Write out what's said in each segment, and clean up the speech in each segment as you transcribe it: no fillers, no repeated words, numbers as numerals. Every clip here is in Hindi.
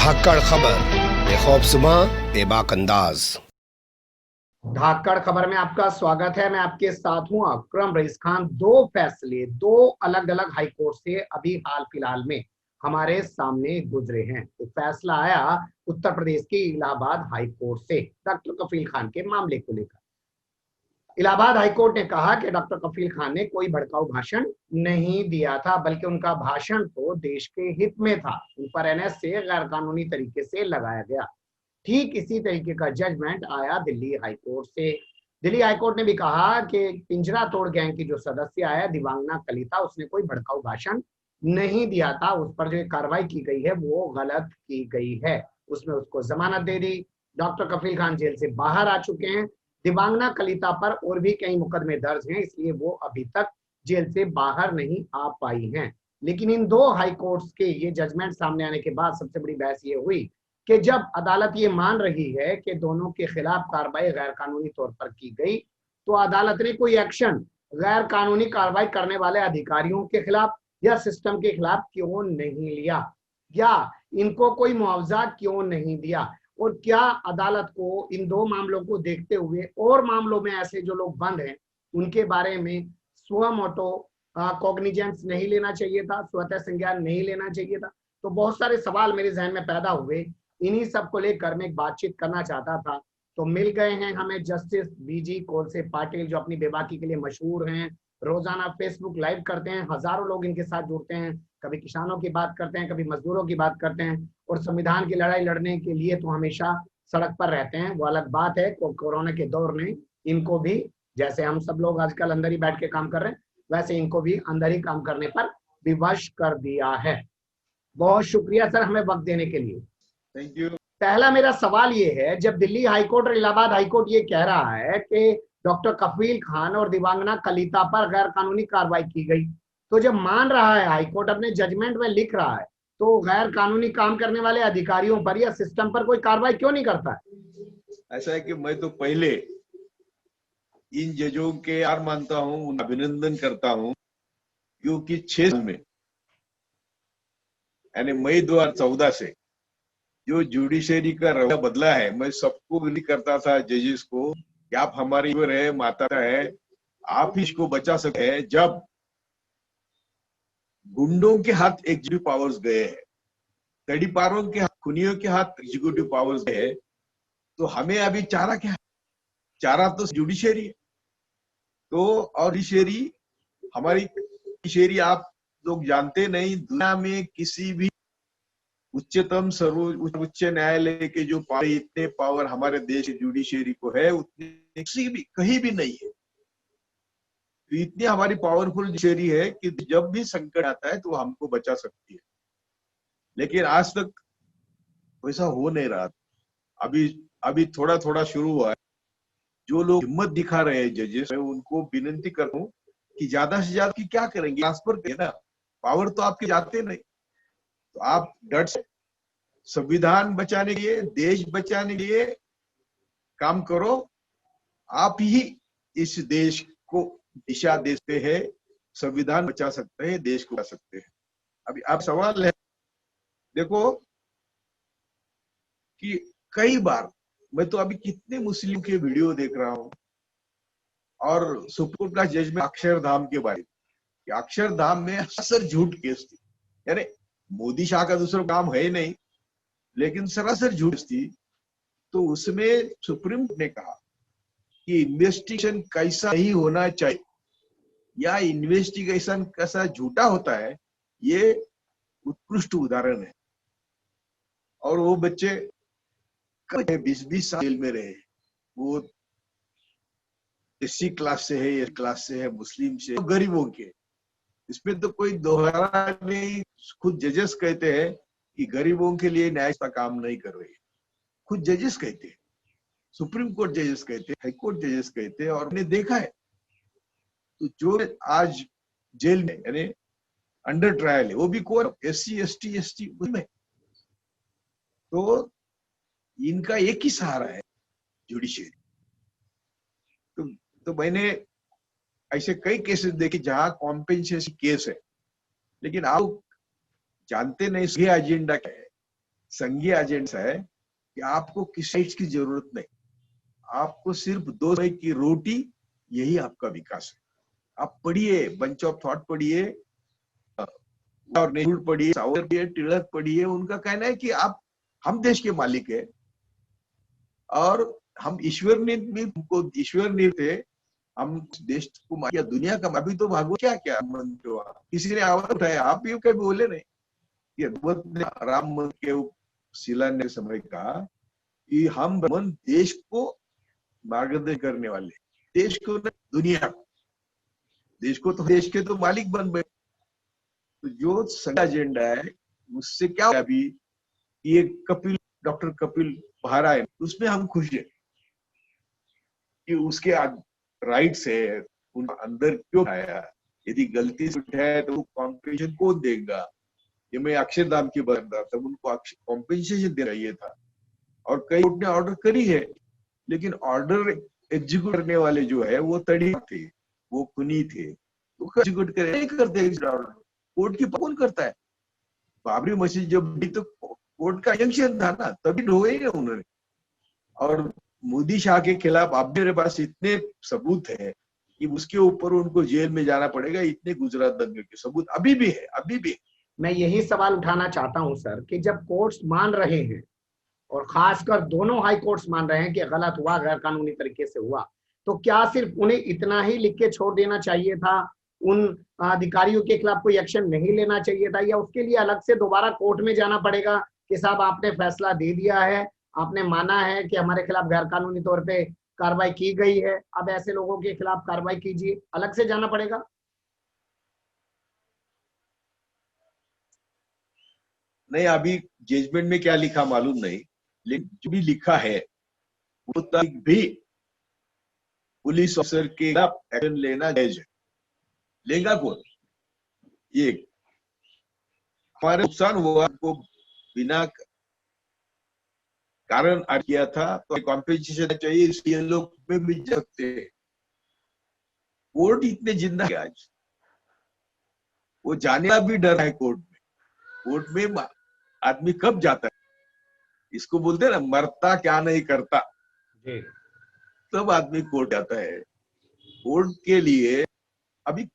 धाकड़ खबर, बेखौफ सुबह बेबाक अंदाज। धाकड़ खबर में आपका स्वागत है। मैं आपके साथ हूं अकरम रईस खान। दो फैसले दो अलग अलग हाईकोर्ट से अभी हाल फिलहाल में हमारे सामने गुजरे हैं। एक फैसला आया उत्तर प्रदेश के इलाहाबाद हाईकोर्ट से डॉक्टर कफील खान के मामले को लेकर। इलाहाबाद हाईकोर्ट ने कहा कि डॉक्टर कफील खान ने कोई भड़काऊ भाषण नहीं दिया था, बल्कि उनका भाषण तो देश के हित में था। उन पर एनएसए गैर कानूनी तरीके से लगाया गया। ठीक इसी तरीके का जजमेंट आया दिल्ली हाईकोर्ट से। दिल्ली हाईकोर्ट ने भी कहा कि पिंजरा तोड़ गैंग की जो सदस्य है दिवांगना कलिता, उसने कोई भड़काऊ भाषण नहीं दिया था। उस पर जो कार्रवाई की गई है वो गलत की गई है। उसमें उसको जमानत दे दी। डॉक्टर कफील खान जेल से बाहर आ चुके हैं। दिवांगना कलिता पर और भी कई मुकदमे दर्ज हैं, इसलिए वो अभी तक जेल से बाहर नहीं आ पाई हैं। लेकिन इन दो हाई कोर्ट्स के ये जजमेंट सामने आने के बाद सबसे बड़ी बहस ये हुई कि जब अदालत ये मान रही है कि दोनों के खिलाफ कार्रवाई गैर कानूनी तौर पर की गई, तो अदालत ने कोई एक्शन गैर कानूनी कार्रवाई करने वाले अधिकारियों के खिलाफ या सिस्टम के खिलाफ क्यों नहीं लिया, या इनको कोई मुआवजा क्यों नहीं दिया। और क्या अदालत को इन दो मामलों को देखते हुए और मामलों में ऐसे जो लोग बंद हैं उनके बारे में स्वमोटो कॉग्निजेंस नहीं लेना चाहिए था, स्वतः संज्ञान नहीं लेना चाहिए था। तो बहुत सारे सवाल मेरे जहन में पैदा हुए। इन्हीं सब को लेकर मैं एक बातचीत करना चाहता था। तो मिल गए हैं हमें जस्टिस बीजी कोलसे पाटिल, जो अपनी बेबाकी के लिए मशहूर हैं। रोजाना फेसबुक लाइव करते हैं, हजारों लोग इनके साथ जुड़ते हैं। कभी किसानों की बात करते हैं, कभी मजदूरों की बात करते हैं, और संविधान की लड़ाई लड़ने के लिए तो हमेशा सड़क पर रहते हैं। वो अलग बात है। कोरोना के दौर ने इनको भी, जैसे हम सब लोग आजकल अंदर ही बैठ के काम कर रहे हैं, वैसे इनको भी अंदर ही काम करने पर विवश कर दिया है। बहुत शुक्रिया सर हमें वक्त देने के लिए। Thank you. पहला मेरा सवाल ये है, जब दिल्ली हाईकोर्ट और इलाहाबाद हाईकोर्ट ये कह रहा है कि डॉक्टर कफील खान और दिवांगना कलिता पर गैर कानूनी कार्रवाई की गई, तो जब मान रहा है हाईकोर्ट, अपने जजमेंट में लिख रहा है, तो गैर कानूनी काम करने वाले अधिकारियों पर या सिस्टम पर कोई कार्रवाई क्यों नहीं करता है? ऐसा है कि मैं तो पहले इन जजों के आभार मानता हूं, उनका अभिनंदन करता हूं, क्योंकि 6 साल में यानी मई 2014 से जो जुडिशरी का रवैया बदला है, मैं सबको विनती करता था जजेस को कि आप हमारी है, माता है, आप ही इसको बचा सकते हैं। जब गुंडों के हाथ एग्जीक्यूटिव पावर्स गए हैं, तड़ीपारों के हाथ, खुनियों के हाथ एग्जीक्यूटिव पावर्स गए हैं, तो हमें अभी चारा क्या है? चारा तो जुडिशरी है। तो और जुडिशरी, हमारी जुडिशरी आप लोग जानते नहीं, दुनिया में किसी भी उच्चतम उच्च न्यायालय के जो पावर, इतने पावर हमारे देश की जुडिशरी को है उतने किसी भी कहीं भी नहीं है। तो इतनी हमारी पावरफुल जुडिशरी है कि जब भी संकट आता है तो वो हमको बचा सकती है। लेकिन आज तक वैसा हो नहीं रहा। अभी थोड़ा थोड़ा शुरू हुआ है। जो लोग हिम्मत दिखा रहे हैं जजेस, मैं उनको विनती करता हूँ कि ज्यादा से ज्यादा की क्या करेंगे, ट्रांसफर करें ना, पावर तो आपके जाते नहीं। तो आप डट से संविधान बचाने के लिए, देश बचाने के लिए काम करो। आप ही इस देश को दिशा देते हैं, संविधान बचा सकते हैं, देश को बचा सकते हैं। अभी आप सवाल है, देखो कि कई बार मैं तो अभी कितने मुस्लिम के वीडियो देख रहा हूं, और सुप्रीम कोर्ट का जजमेंट अक्षरधाम के बारे में, अक्षरधाम में सरासर झूठ केस थी। यानी मोदी शाह का दूसरा काम है ही नहीं, लेकिन सरासर झूठ थी। तो उसमें सुप्रीम कोर्ट ने कहा कि इन्वेस्टिगेशन कैसा नहीं होना चाहिए, या इन्वेस्टिगेशन कैसा झूठा होता है, ये उत्कृष्ट उदाहरण है। और वो बच्चे 20-20 साल जेल में रहे। वो एससी क्लास से है, एस क्लास से है, मुस्लिम से, गरीबों के, इसमें तो कोई दोहरा नहीं। खुद जजेस कहते हैं कि गरीबों के लिए न्याय का काम नहीं कर रही है। खुद जजेस कहते हैं, सुप्रीम कोर्ट जजेस कहते हैं, हाई कोर्ट जजेस कहते हैं, और हमने देखा है। तो जो आज जेल में यानी अंडर ट्रायल है, वो भी कौन? SC ST उसमें। तो इनका एक ही सहारा है, जुडिशरी। तो मैंने ऐसे कई केसेस देखे जहां कॉम्पेंसेशन केस है, लेकिन आप जानते नहीं इसके एजेंडा क्या है। संघीय एजेंडा है कि आपको किसी चीज की जरूरत नहीं, आपको सिर्फ 2 समय की रोटी, यही आपका विकास है। आप पढ़िए, बंच ऑफ थॉट पढ़िए और नेहरू पढ़िए, सावरकर पढ़िए, तिलक पढ़िए। उनका कहना है कि आप, हम देश के मालिक है और हम ईश्वर ने भी हमको ईश्वर ने थे, हम देश को या दुनिया का अभी तो भागवत क्या क्या मंत्र हुआ, किसी ने आवाज उठाया, आप भी कभी बोले नहीं। ये भगवत ने राम मंदिर के शिलान्यास समय कहा कि हम ब्राह्मण देश को मार्गदर्शन करने वाले, देश को न दुनिया को, देश को तो देश के तो मालिक बन गए। तो जो संघ एजेंडा है उससे क्या है अभी, ये कपिल, डॉक्टर कपिल बाहर आए, उसमें हम खुश हैं कि उसके राइट्स है, उन अंदर क्यों आया, यदि गलती से उठाया तो कॉम्पेंसेशन कौन देगा। ये मैं अक्षरधाम की बात रहा था, उनको कॉम्पेंसेशन दे रही था और कई कोर्ट ने ऑर्डर करी है, लेकिन ऑर्डर एग्जीक्यूट करने वाले जो है वो तड़ी थे, वो खुनी थे, वो एग्जीक्यूट करे नहीं करते ऑर्डर। कोर्ट की कौन करता है। बाबरी मस्जिद जब भी तो कोर्ट का इंजंक्शन था ना, तभी ढोए ना उन्होंने। और मोदी शाह के खिलाफ अब मेरे पास इतने सबूत है कि उसके ऊपर उनको जेल में जाना पड़ेगा, इतने गुजरात दंगे के सबूत अभी भी है, अभी भी। मैं यही सवाल उठाना चाहता हूं सर कि जब कोर्ट्स मान रहे हैं और खासकर दोनों हाई कोर्ट्स मान रहे हैं कि गलत हुआ, गैर कानूनी तरीके से हुआ, तो क्या सिर्फ उन्हें इतना ही लिख के छोड़ देना चाहिए था, उन अधिकारियों के खिलाफ कोई एक्शन नहीं लेना चाहिए था, या उसके लिए अलग से दोबारा कोर्ट में जाना पड़ेगा कि साहब आपने फैसला दे दिया है, आपने माना है कि हमारे खिलाफ गैर कानूनी तौर पे कार्रवाई की गई है, अब ऐसे लोगों के खिलाफ कार्रवाई कीजिए, अलग से जाना पड़ेगा? नहीं, अभी जजमेंट में क्या लिखा मालूम नहीं, लेकिन जो भी लिखा है वो तक भी पुलिस ऑफिसर के खिलाफ एक्शन लेना जायज है। लेगा कौन? ये हमारे नुकसान हुआ को बिना कारण किया था तो कॉम्पेंसेशन चाहिए, इसलिए लोग में भी सकते हैं। कोर्ट इतने जिंदा है आज, वो जाने का भी डर है कोर्ट में। कोर्ट में आदमी कब जाता है, इसको बोलते हैं ना, मरता क्या नहीं करता, तब आदमी कोर्ट जाता है। कोर्ट के लिए अभी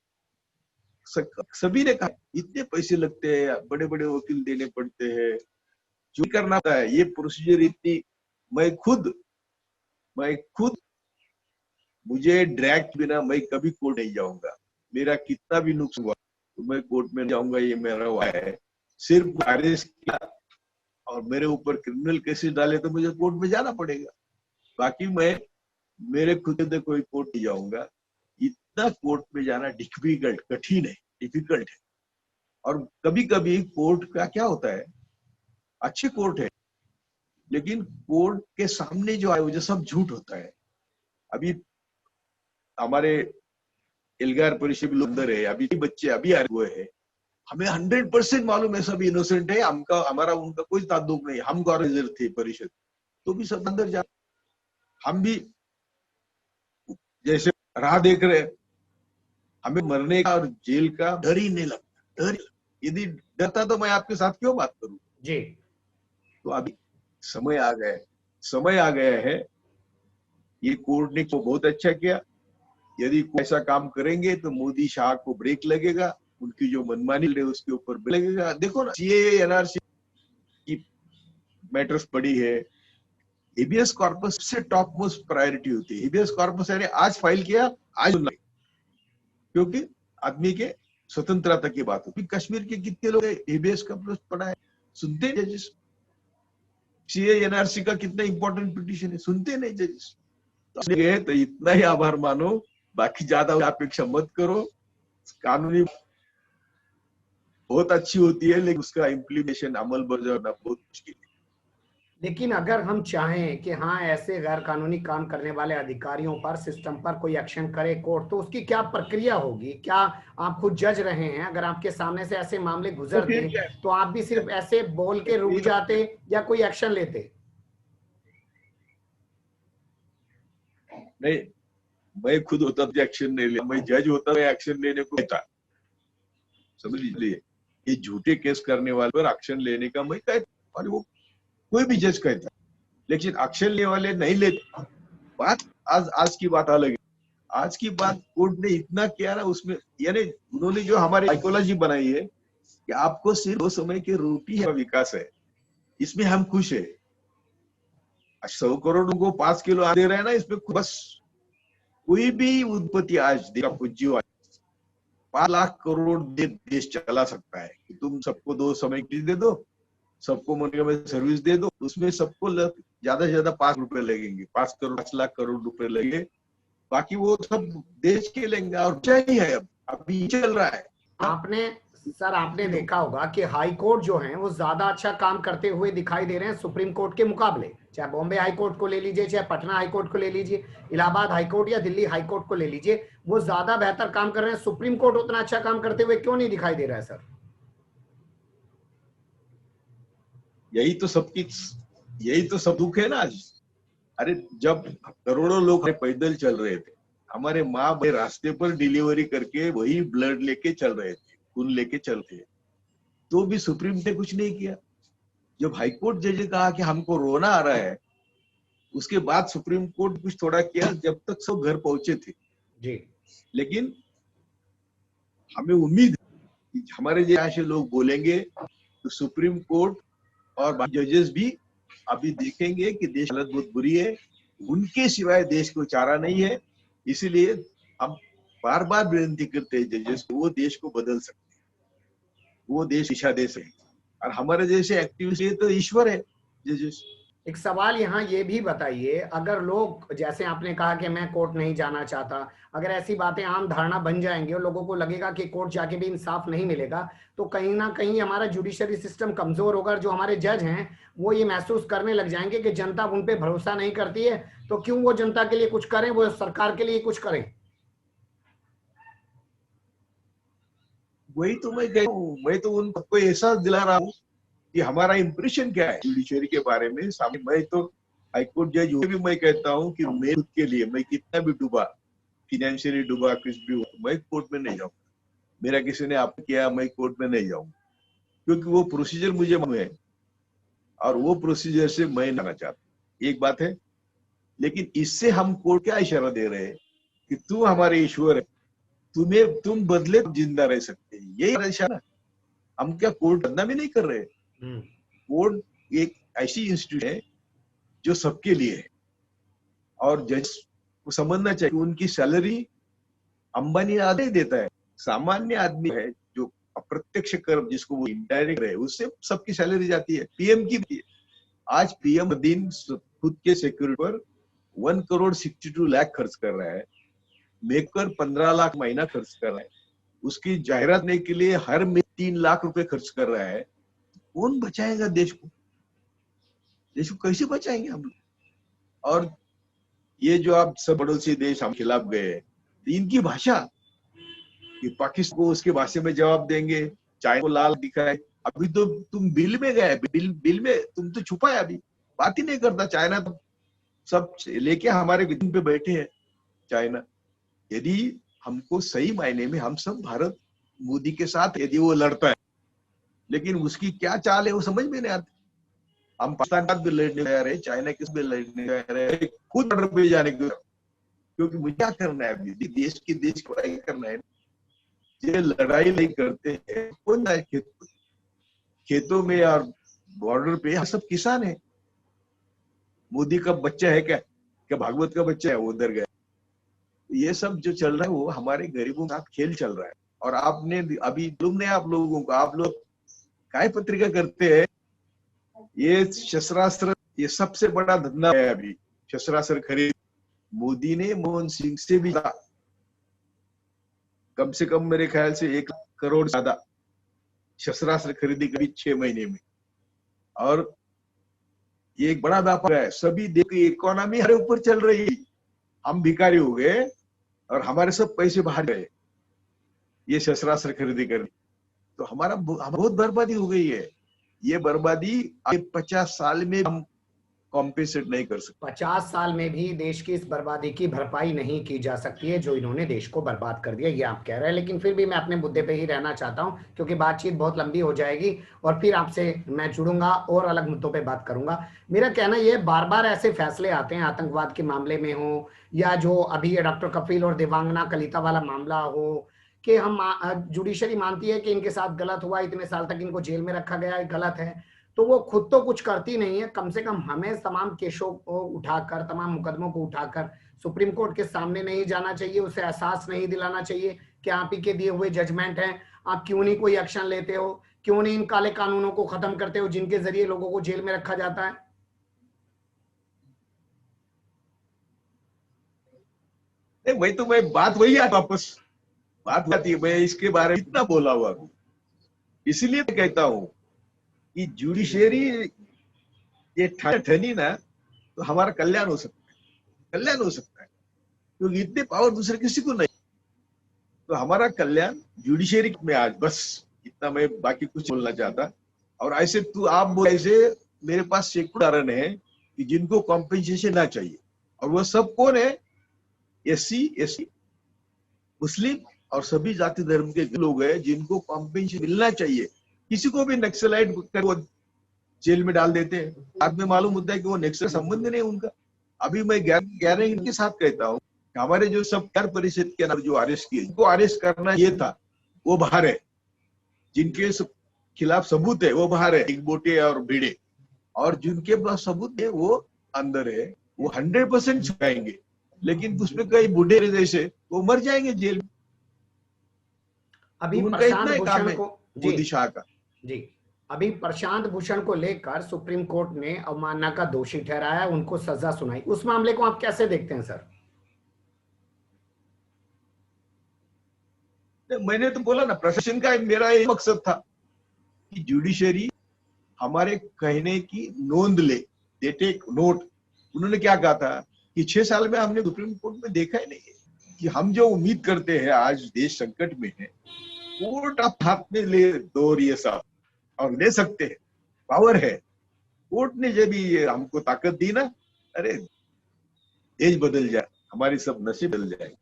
सभी ने कहा इतने पैसे लगते हैं, बड़े बड़े वकील देने पड़ते हैं, जो करना होता है ये प्रोसीजर इतनी। मैं खुद मुझे ड्रैग बिना मैं कभी कोर्ट नहीं जाऊंगा। मेरा कितना भी नुकसान हुआ तो मैं कोर्ट में जाऊंगा, ये मेरा हुआ है। सिर्फ अरेस्ट किया और मेरे ऊपर क्रिमिनल केसेस डाले तो मुझे कोर्ट में जाना पड़ेगा, बाकी मैं मेरे खुद से कोई कोर्ट नहीं जाऊंगा। इतना कोर्ट में जाना डिफिकल्ट, कठिन है, डिफिकल्ट है। और कभी कभी कोर्ट का क्या होता है, अच्छे कोर्ट है लेकिन कोर्ट के सामने जो आए वो जो सब झूठ होता है। अभी हमारे एल्गार परिषद लोग अंदर है, अभी बच्चे अभी आए हुए हैं, हमें 100% मालूम है सब इनोसेंट है, हमारा उनका कोई ताल्लुक नहीं, हम गौरव थे परिषद, तो भी सब अंदर जा, हम भी जैसे राह देख रहे, हमें मरने का और जेल का डर ही नहीं लगता। डर यदि डरता तो मैं आपके साथ क्यों बात करूं जी। तो अभी समय आ गया है। ये कोर्ट ने तो बहुत अच्छा किया, यदि ऐसा काम करेंगे तो मोदी शाह को ब्रेक लगेगा, उनकी जो मनमानी है उसके ऊपर ब्रेक लगेगा। देखो ना, सीएए एनआरसी की मैटर्स पड़ी है, हेबियस कॉर्पस से टॉप मोस्ट प्रायोरिटी होती है। हेबियस कॉर्पस यानी आज फाइल किया आज सुनना, क्योंकि आदमी के स्वतंत्रता की बात होती। कश्मीर के कितने लोग हेबियस कॉर्पस पढ़ा है, सुनते हैं जजेस। सीए एनआरसी का कितना इंपॉर्टेंट पिटीशन है, सुनते नहीं जजेस। तो इतना ही आभार मानो, बाकी ज्यादा अपेक्षा मत करो। कानूनी बहुत अच्छी होती है लेकिन उसका इम्प्लीमेशन, अमल बजाना बहुत मुश्किल है। लेकिन अगर हम चाहें कि हाँ ऐसे गैर कानूनी काम करने वाले अधिकारियों पर, सिस्टम पर कोई एक्शन करे कोर्ट, तो उसकी क्या प्रक्रिया होगी? क्या आप खुद जज रहे हैं, अगर आपके सामने से ऐसे मामले गुजरते तो आप भी सिर्फ ऐसे बोल के रुक जाते या कोई एक्शन लेते? नहीं, मैं खुद होता तो एक्शन नहीं लिया, मैं जज होता मैं एक्शन लेने को कहता, समझ लीजिए। ये झूठे केस करने वाले पर एक्शन लेने का मैं कहता, और वो कोई भी जज कहता है, लेकिन एक्शन लेने वाले नहीं लेते। बात आज की बात अलग है। आज की बात कोर्ट ने इतना किया ना, उसमें यानी उन्होंने जो हमारी साइकोलॉजी बनाई है कि आपको सिर्फ 2 समय की रोटी का विकास है, इसमें हम खुश है। 100 करोड़ को 5 किलो दे रहे हैं ना, इसमें बस कोई भी उत्पत्ति आज देश का पूंजी 5 लाख करोड़ देश चला सकता है कि तुम सबको 2 समय की दे दो, सबको मनरेगा में सर्विस दे दो, उसमें सबको ज्यादा से ज्यादा 5 रुपए लगेंगे, 5 लाख करोड़ रुपए लगेंगे, बाकी वो सब देश के लेंगे। और चाहिए है अभी चल रहा है। आपने देखा होगा कि हाई कोर्ट जो है वो ज्यादा अच्छा काम करते हुए दिखाई दे रहे हैं सुप्रीम कोर्ट के मुकाबले। चाहे बॉम्बे हाई कोर्ट को ले लीजिए, चाहे पटना हाई कोर्ट को ले लीजिए, इलाहाबाद हाई कोर्ट या दिल्ली हाई कोर्ट को ले लीजिए, वो ज्यादा बेहतर काम कर रहे हैं। सुप्रीम कोर्ट उतना अच्छा काम करते हुए क्यों नहीं दिखाई दे रहा है सर? यही तो सब दुख है ना आज। अरे जब करोड़ों लोग पैदल चल रहे थे, हमारे माँ भाई रास्ते पर डिलीवरी करके वही ब्लड लेके चल रहे थे, खून लेके चल रहे थे, तो भी सुप्रीम ने कुछ नहीं किया। जब हाईकोर्ट जज ने कहा कि हमको रोना आ रहा है, उसके बाद सुप्रीम कोर्ट कुछ थोड़ा किया, जब तक सब घर पहुंचे थे जी। लेकिन हमें उम्मीद है कि हमारे जैसे लोग बोलेंगे तो सुप्रीम कोर्ट और जजेस भी अभी देखेंगे कि देश हालत बहुत बुरी है, उनके सिवाय देश को चारा नहीं है। इसीलिए हम बार बार विनती करते हैं जजेस को, वो देश को बदल सकते हैं, वो देश दिशा दे सकते हैं। और हमारे जैसे एक्टिविस्ट तो ईश्वर है जजेस। एक सवाल यहाँ ये भी बताइए, अगर लोग जैसे आपने कहा कि मैं कोर्ट नहीं जाना चाहता, अगर ऐसी बातें आम धारणा बन जाएंगी और लोगों को लगेगा कि कोर्ट जाके भी इंसाफ नहीं मिलेगा, तो कहीं ना कहीं हमारा जुडिशरी सिस्टम कमजोर होगा। जो हमारे जज हैं वो ये महसूस करने लग जाएंगे कि जनता उन पे भरोसा नहीं करती है, तो क्यों वो जनता के लिए कुछ करें, वो सरकार के लिए कुछ करें। वही तो मैं कह रहा हूँ, मैं तो उनको एहसास दिला रहा हूँ कि हमारा इंप्रेशन क्या है जुडिशरी के बारे में। सामने मैं तो हाईकोर्ट जज भी मैं कहता हूँ कि मैं खुद के लिए मैं कितना भी डूबा, फाइनेंशियली डूबा, कुछ भी हो, मैं कोर्ट में नहीं जाऊंगा। मेरा किसी ने आप किया, मैं कोर्ट में नहीं जाऊंगा, क्योंकि वो प्रोसीजर मुझे मालूम है और वो प्रोसीजर से मैं जाना चाहता। एक बात है, लेकिन इससे हम कोर्ट क्या इशारा दे रहे हैं कि तू हमारे ईश्वर है, तुम बदले तो जिंदा रह सकते हैं, यही इशारा। हम क्या कोर्ट बदनामी नहीं कर रहे। कोर्ट एक ऐसी इंस्टीट्यूट है जो सबके लिए है, और जज को समझना चाहिए उनकी सैलरी अंबानी आधे देता है, सामान्य आदमी है जो अप्रत्यक्ष कर जिसको वो इनडायरेक्ट है, उससे सबकी सैलरी जाती है। पीएम की भी आज पीएम दिन खुद के सिक्योरिटी पर 1 करोड़ 62 लाख खर्च कर रहा है, मेकर 15 लाख महीना खर्च कर रहा है, उसकी जाहिरात करने के लिए हर में 3 लाख रुपए खर्च कर रहा है। कौन बचाएगा देश को? देश को कैसे बचाएंगे हम लोग? और ये जो आप सब पड़ोसी देश हम खिलाफ गए, इनकी भाषा कि पाकिस्तान को उसके भाषा में जवाब देंगे, चाइना को लाल दिखाए। अभी तो तुम बिल में गए, बिल में तुम तो छुपा है, अभी बात ही नहीं करता। चाइना तो सब लेके हमारे विधि पे बैठे हैं चाइना। यदि हमको सही मायने में हम सब भारत मोदी के साथ यदि वो लड़ता है, लेकिन उसकी क्या चाल है वो समझ में नहीं आती। हम पाकिस्तान के साथ भी लड़ने जा रहे हैं, चाइना के साथ भी लड़ने जा रहे हैं, खुद बॉर्डर पे जाने को, क्योंकि मुझे क्या करना है अभी, देश की लड़ाई करना है। ये लड़ाई नहीं करते हैं, कौन जाए खेतों में और बॉर्डर पे, हम सब किसान है। मोदी का बच्चा है क्या भागवत का बच्चा है वो उधर गया। ये सब जो चल रहा है वो हमारे गरीबों के साथ खेल चल रहा है। और आपने अभी तुमने आप लोगों को, आप लोग काय पत्रिका करते हैं, ये शस्त्रास्त्र, ये सबसे बड़ा धंधा है अभी शस्त्रास्त्र खरीद। मोदी ने मनमोहन सिंह से भी कम से कम मेरे ख्याल से 1 करोड़ ज्यादा शस्त्रास्त्र खरीदी कभी 6 महीने में। और ये एक बड़ा व्यापार है, सभी देश की इकोनॉमी हमारे ऊपर चल रही है। हम भिखारी हो गए और हमारे सब पैसे बाहर गए ये शस्त्रास्त्र खरीदी करने, तो हमारा बहुत बर्बादी हो गई है। ये बर्बादी 50 साल में हम कॉम्पेंसेट नहीं कर सकते। 50 साल में भी देश की इस बर्बादी की भरपाई नहीं की जा सकती है जो इन्होंने देश को बर्बाद कर दिया, ये आप कह रहे हैं। लेकिन फिर भी मैं अपने मुद्दे पे ही रहना चाहता हूं क्योंकि बातचीत बहुत लंबी हो जाएगी और फिर आपसे मैं जुड़ूंगा और अलग मुद्दों पे बात करूंगा। मेरा कहना ये, बार बार ऐसे फैसले आते हैं आतंकवाद के मामले में हो या जो अभी डॉक्टर कफील और देवांगना कलिता वाला मामला हो, कि हम जुडिशरी मानती है कि इनके साथ गलत हुआ, इतने साल तक इनको जेल में रखा गया, गलत है, तो वो खुद तो कुछ करती नहीं है। कम से कम हमें तमाम केसों को उठाकर, तमाम मुकदमों को उठाकर सुप्रीम कोर्ट के सामने नहीं जाना चाहिए, उसे एहसास नहीं दिलाना चाहिए कि आप ही के दिए हुए जजमेंट हैं, आप क्यों नहीं कोई एक्शन लेते हो, क्यों नहीं इन काले कानूनों को खत्म करते हो जिनके जरिए लोगों को जेल में रखा जाता है। वही तो मैं बात वही आता वापस बात आती है। मैं इसके बारे में इतना बोला हुआ हूँ, इसलिए तो कहता हूँ कि जुडिशरी ये ठनी ना तो हमारा कल्याण हो सकता है, कल्याण हो सकता है, क्योंकि इतने पावर दूसरे किसी को नहीं। तो हमारा कल्याण जुडिशरी में आज, बस इतना। मैं बाकी कुछ बोलना चाहता। और ऐसे आप बोल, ऐसे मेरे पास सैकड़ों उदाहरण है कि जिनको कॉम्पेंसेशन ना चाहिए, और वो सब कौन है? एससी, एसटी, मुस्लिम और सभी जाति धर्म के लोग हैं जिनको कॉम्पेंसेशन मिलना चाहिए। किसी को भी नक्सलाइट कर वो जेल में डाल देते हैं, बाद में मालूम होता है कि वो नक्सल संबंध नहीं उनका। अभी मैं गारंटी के साथ कहता हूँ, हमारे जो सब कर परिषद के अंदर जो अरेस्ट किए, जिनको अरेस्ट करना ये था वो बाहर है, जिनके खिलाफ सबूत है वो बाहर है, बोटे और भिड़े, और जिनके पास सबूत है वो अंदर है। वो 100% छुपाएंगे, लेकिन उसमें कई बूढ़े जैसे वो मर जाएंगे जेल में। अभी उनका प्रशांत इतना ही काम भूषण है को वो दिशा का। जी, अभी प्रशांत भूषण को लेकर सुप्रीम कोर्ट ने अवमानना का दोषी ठहराया, उनको सजा सुनाई, उस मामले को आप कैसे देखते हैं सर? मैंने तो बोला ना, प्रशासन का मेरा ये मकसद था कि जुडिशरी हमारे कहने की नोंद ले, दे टेक नोट। उन्होंने क्या कहा था कि 6 साल में हमने सुप्रीम कोर्ट में देखा ही नहीं है कि हम जो उम्मीद करते हैं, आज देश संकट में है, कोर्ट आप हाथ में ले दो और ये सब, और ले सकते हैं, पावर है। कोर्ट ने जब ये हमको ताकत दी ना, अरे देश बदल जाए, हमारी सब नसीब बदल जाएंगे।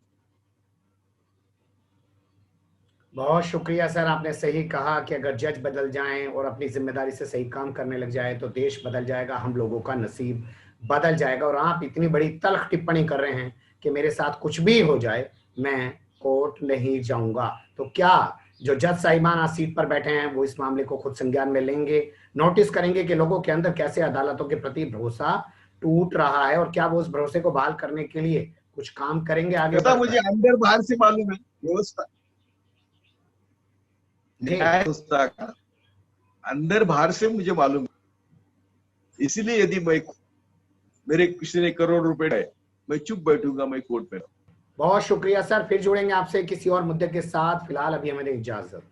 बहुत शुक्रिया सर, आपने सही कहा कि अगर जज बदल जाएं और अपनी जिम्मेदारी से सही काम करने लग जाए तो देश बदल जाएगा, हम लोगों का नसीब बदल जाएगा। और आप इतनी बड़ी तल्ख टिप्पणी कर रहे हैं कि मेरे साथ कुछ भी हो जाए मैं कोर्ट नहीं जाऊंगा, तो क्या जो जज साहिबान आज सीट पर बैठे हैं वो इस मामले को खुद संज्ञान में लेंगे, नोटिस करेंगे कि लोगों के अंदर कैसे अदालतों के प्रति भरोसा टूट रहा है और क्या वो उस भरोसे को बहाल करने के लिए कुछ काम करेंगे आगे? मुझे अंदर बाहर से मालूम है व्यवस्था, न्याय व्यवस्था का अंदर बाहर से मुझे मालूम है। इसलिए यदि मैं, मेरे किसी ने करोड़ रुपए है, मैं चुप बैठूंगा, मैं कोर्ट में। बहुत शुक्रिया सर, फिर जुड़ेंगे आपसे किसी और मुद्दे के साथ। फिलहाल अभी हमें इजाजत।